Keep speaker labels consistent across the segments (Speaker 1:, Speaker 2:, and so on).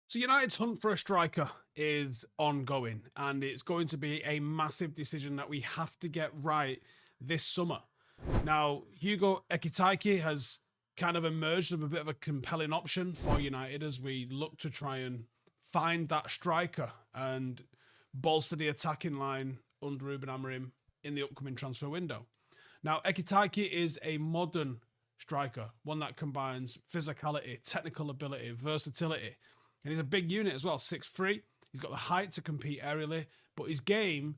Speaker 1: So United's hunt for a striker is ongoing, and it's going to be a massive decision that we have to get right this summer. Now, Hugo Ekitike has kind of emerged as a bit of a compelling option for United as we look to try and find that striker and bolster the attacking line under Rúben Amorim in the upcoming transfer window. Now, Ekitike is a modern striker, one that combines physicality, technical ability, versatility. And he's a big unit as well, 6'3". He's got the height to compete aerially, but his game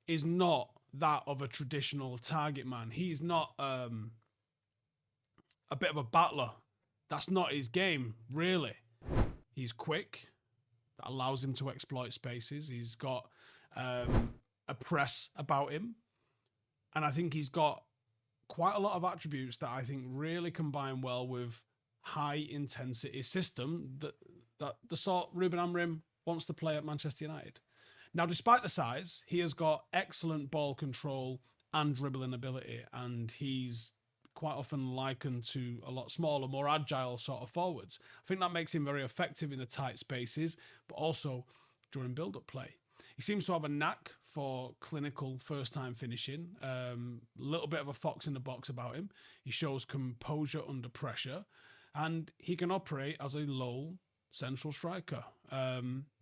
Speaker 1: is not that of a traditional target man. He's not a bit of a battler. That's not his game, really. He's quick. That allows him to exploit spaces. He's got a press about him. And I think he's got quite a lot of attributes that I think really combine well with high-intensity system that the sort Rúben Amorim wants to play at Manchester United. Now, despite the size, he has got excellent ball control and dribbling ability, and he's quite often likened to a lot smaller, more agile sort of forwards. I think that makes him very effective in the tight spaces, but also during build-up play. He seems to have a knack for clinical first-time finishing, a little bit of a fox in the box about him. He shows composure under pressure, and he can operate as a low central striker.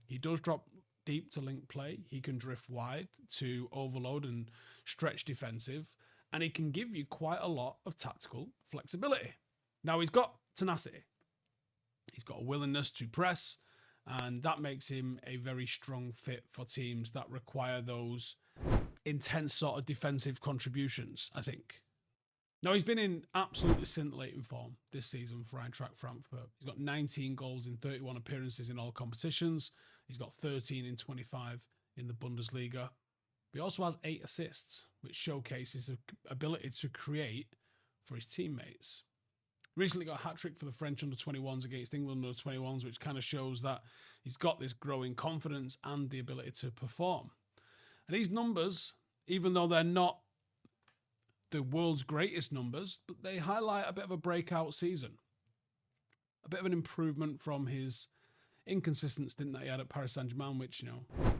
Speaker 1: He does drop deep to link play. He can drift wide to overload and stretch defensive, and he can give you quite a lot of tactical flexibility. Now, he's got tenacity. He's got a willingness to press, and that makes him a very strong fit for teams that require those intense sort of defensive contributions, I think. Now, he's been in absolutely scintillating form this season for Eintracht Frankfurt. He's got 19 goals in 31 appearances in all competitions. He's got 13 in 25 in the Bundesliga. He also has 8 assists, which showcases his ability to create for his teammates. Recently got a hat-trick for the French under-21s against England under-21s, which kind of shows that he's got this growing confidence and the ability to perform. And these numbers, even though they're not the world's greatest numbers, but they highlight a bit of a breakout season. A bit of an improvement from his inconsistent stint that he had at Paris Saint-Germain, which,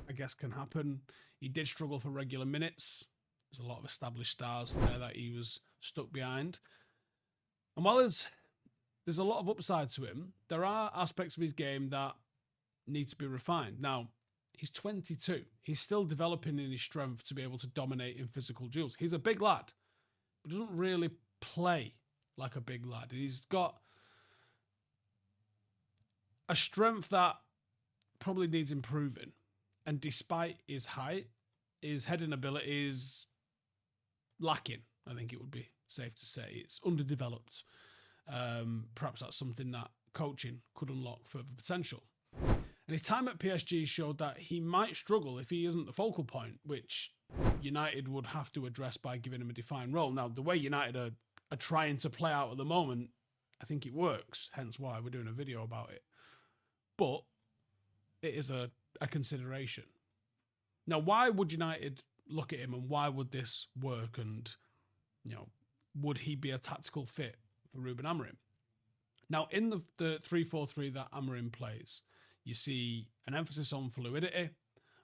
Speaker 1: I guess can happen. He did struggle for regular minutes. There's a lot of established stars there that he was stuck behind. And while there's a lot of upside to him, there are aspects of his game that need to be refined. Now, he's 22. He's still developing in his strength to be able to dominate in physical duels. He's a big lad, but doesn't really play like a big lad. He's got a strength that probably needs improving. And despite his height, his heading ability is lacking. I think it would be safe to say it's underdeveloped. Perhaps that's something that coaching could unlock further potential. And his time at PSG showed that he might struggle if he isn't the focal point, which United would have to address by giving him a defined role. Now, the way United are trying to play out at the moment, I think it works, hence why we're doing a video about it. But it is a consideration. Now, why would United look at him and why would this work? And, would he be a tactical fit for Rúben Amorim? Now, in the 3-4-3 that Amorim plays, you see an emphasis on fluidity,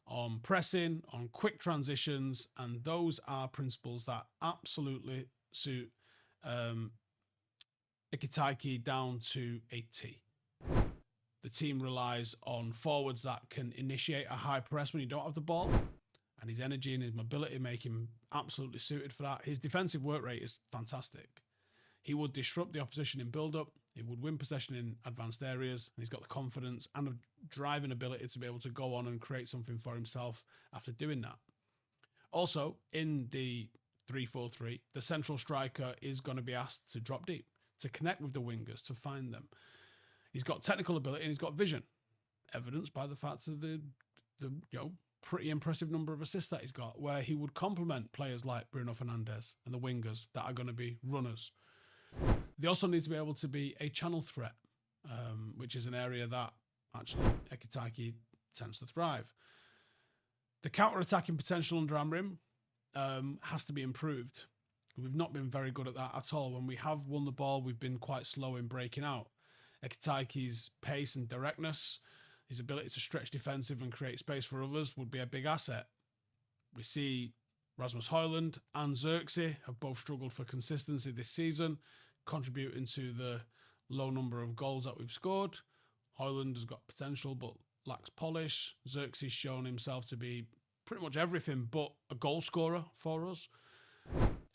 Speaker 1: on pressing, on quick transitions, and those are principles that absolutely suit Ekitike down to a T. The team relies on forwards that can initiate a high press when you don't have the ball, and his energy and his mobility make him absolutely suited for that. His defensive work rate is fantastic. He would disrupt the opposition in build-up. He would win possession in advanced areas. And he's got the confidence and a driving ability to be able to go on and create something for himself after doing that. Also, in the 3-4-3, the central striker is going to be asked to drop deep, to connect with the wingers, to find them. He's got technical ability and he's got vision, evidenced by the fact of the pretty impressive number of assists that he's got, where he would complement players like Bruno Fernandes and the wingers that are going to be runners. They also need to be able to be a channel threat, which is an area that actually Ekitike tends to thrive. The counter-attacking potential under Amorim has to be improved. We've not been very good at that at all. When we have won the ball, we've been quite slow in breaking out. Ekitike's pace and directness, his ability to stretch defensive and create space for others would be a big asset. We see Rasmus Højlund and Xerxes have both struggled for consistency this season, contributing to the low number of goals that we've scored. Højlund has got potential but lacks polish. Xerxes shown himself to be pretty much everything but a goal scorer for us.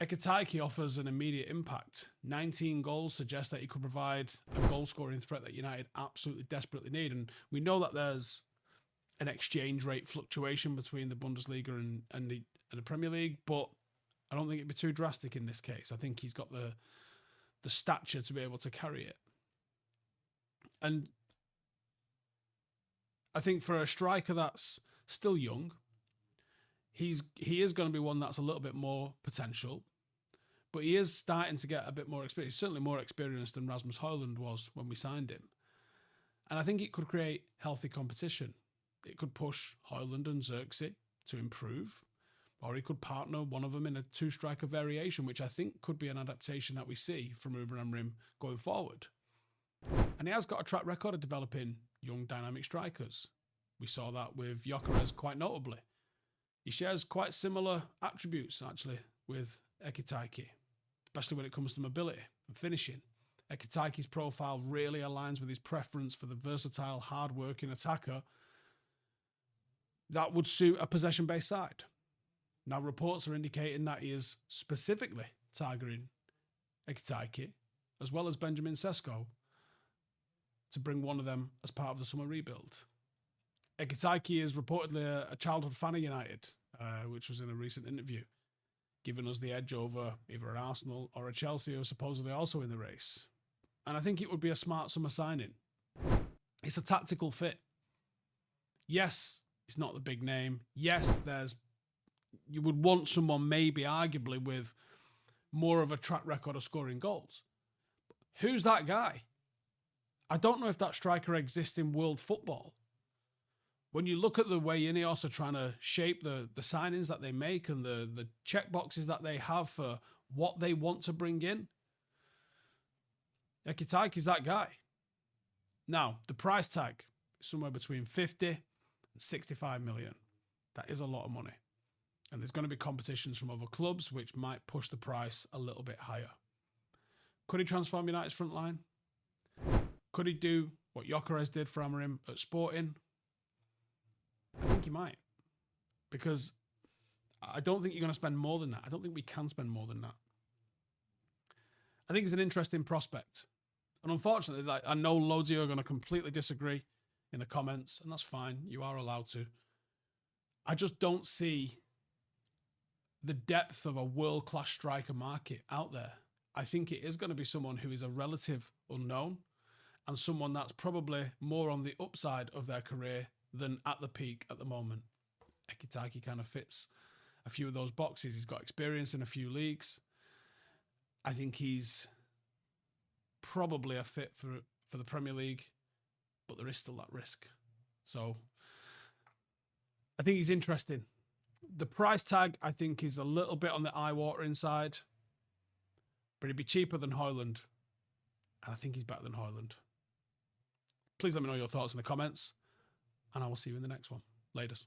Speaker 1: Ekitike offers an immediate impact. 19 goals suggest that he could provide a goal-scoring threat that United absolutely desperately need. And we know that there's an exchange rate fluctuation between the Bundesliga and the Premier League, but I don't think it'd be too drastic in this case. I think he's got the stature to be able to carry it. And I think for a striker that's still young, he is going to be one that's a little bit more potential, but he is starting to get a bit more experience. He's certainly more experienced than Rasmus Højlund was when we signed him. And I think it could create healthy competition. It could push Højlund and Xerxes to improve, or he could partner one of them in a two-striker variation, which I think could be an adaptation that we see from Rúben Amorim going forward. And he has got a track record of developing young dynamic strikers. We saw that with Gyökeres quite notably. He shares quite similar attributes, actually, with Ekitike, especially when it comes to mobility and finishing. Ekitike's profile really aligns with his preference for the versatile, hard-working attacker that would suit a possession-based side. Now, reports are indicating that he is specifically targeting Ekitike, as well as Benjamin Sesko, to bring one of them as part of the summer rebuild. Ekitike is reportedly a childhood fan of United, which was in a recent interview, giving us the edge over either an Arsenal or a Chelsea who are supposedly also in the race. And I think it would be a smart summer signing. It's a tactical fit. Yes, it's not the big name. Yes, you would want someone maybe arguably with more of a track record of scoring goals. Who's that guy? I don't know if that striker exists in world football. When you look at the way Ineos are trying to shape the signings that they make and the check boxes that they have for what they want to bring in, Ekitike is that guy. Now, the price tag is somewhere between 50 and 65 million. That is a lot of money. And there's going to be competitions from other clubs which might push the price a little bit higher. Could he transform United's front line? Could he do what Gyökeres did for Amorim at Sporting? I think he might. Because I don't think you're going to spend more than that. I don't think we can spend more than that. I think it's an interesting prospect. And unfortunately, I know loads of you are going to completely disagree in the comments, and that's fine. You are allowed to. I just don't see the depth of a world-class striker market out there. I think it is going to be someone who is a relative unknown and someone that's probably more on the upside of their career than at the peak at the moment. Ekitike kind of fits a few of those boxes. He's got experience in a few leagues. I think he's probably a fit for the Premier League, but there is still that risk. So I think he's interesting. The price tag, I think, is a little bit on the eye-watering side, but he'd be cheaper than Højlund, and I think he's better than Højlund. Please let me know your thoughts in the comments, and I will see you in the next one. Laters.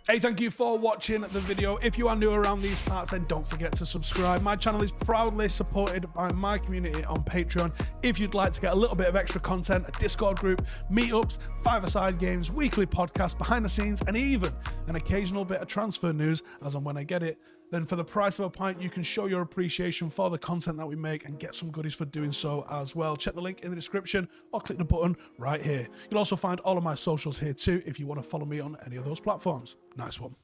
Speaker 1: Hey, thank you for watching the video. If you are new around these parts, then don't forget to subscribe. My channel is proudly supported by my community on Patreon. If you'd like to get a little bit of extra content, a Discord group, meetups, five-a-side games, weekly podcasts, behind the scenes, and even an occasional bit of transfer news as and when I get it, then for the price of a pint, you can show your appreciation for the content that we make and get some goodies for doing so as well. Check the link in the description or click the button right here. You'll also find all of my socials here too if you want to follow me on any of those platforms. Nice one.